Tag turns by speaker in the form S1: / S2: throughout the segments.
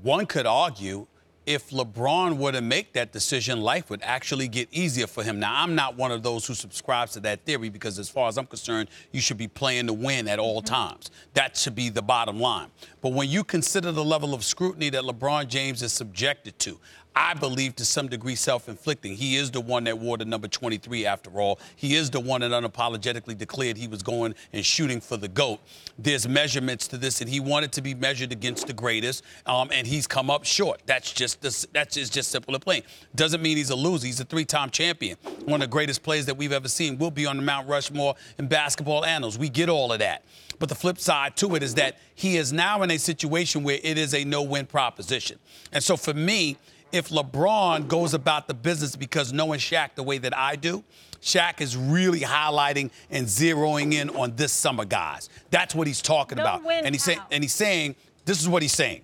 S1: One could argue if LeBron were to make that decision, life would actually get easier for him. Now, I'm not one of those who subscribes to that theory because as far as I'm concerned, you should be playing to win at all times. That should be the bottom line. But when you consider the level of scrutiny that LeBron James is subjected to, I believe to some degree self-inflicting. He is the one that wore the number 23 after all. He is the one that unapologetically declared he was going and shooting for the GOAT. There's measurements to this, and he wanted to be measured against the greatest, and he's come up short. That's just simple and plain. Doesn't mean he's a loser. He's a three-time champion. One of the greatest players that we've ever seen. Will be on the Mount Rushmore in basketball annals. We get all of that. But the flip side to it is that he is now in a situation where it is a no-win proposition. And so for me, if LeBron goes about the business, because knowing Shaq the way that I do, Shaq is really highlighting and zeroing in on this summer guys. That's what he's talking about. And he's saying, this is what he's saying.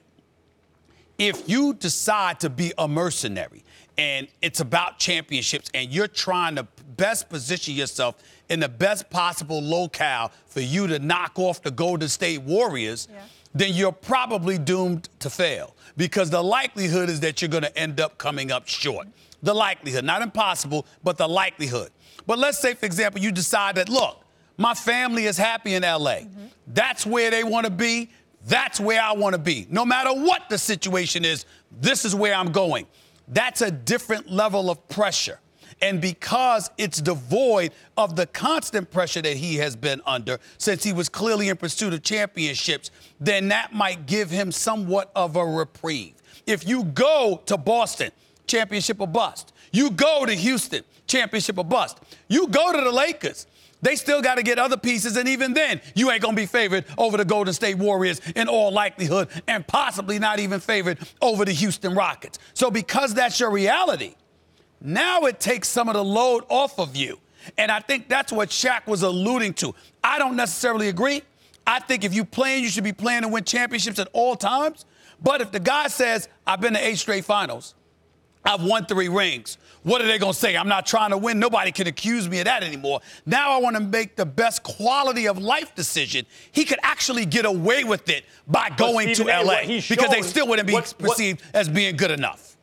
S1: If you decide to be a mercenary and it's about championships and you're trying to best position yourself in the best possible locale for you to knock off the Golden State Warriors, then you're probably doomed to fail because the likelihood is that you're going to end up coming up short. The likelihood, not impossible, but the likelihood. But let's say, for example, you decide that, look, my family is happy in L.A. That's where they want to be. That's where I want to be. No matter what the situation is, this is where I'm going. That's a different level of pressure. And because it's devoid of the constant pressure that he has been under since he was clearly in pursuit of championships, then that might give him somewhat of a reprieve. If you go to Boston, championship or bust. You go to Houston, championship or bust. You go to the Lakers. They still got to get other pieces, and even then, you ain't going to be favored over the Golden State Warriors in all likelihood, and possibly not even favored over the Houston Rockets. So because that's your reality, now it takes some of the load off of you. And I think that's what Shaq was alluding to. I don't necessarily agree. I think if you're playing, you should be playing to win championships at all times. But if the guy says, I've been to 8 straight finals, I've won 3 rings, what are they going to say? I'm not trying to win. Nobody can accuse me of that anymore. Now I want to make the best quality of life decision. He could actually get away with it by going to L.A. because they still wouldn't be perceived as being good enough.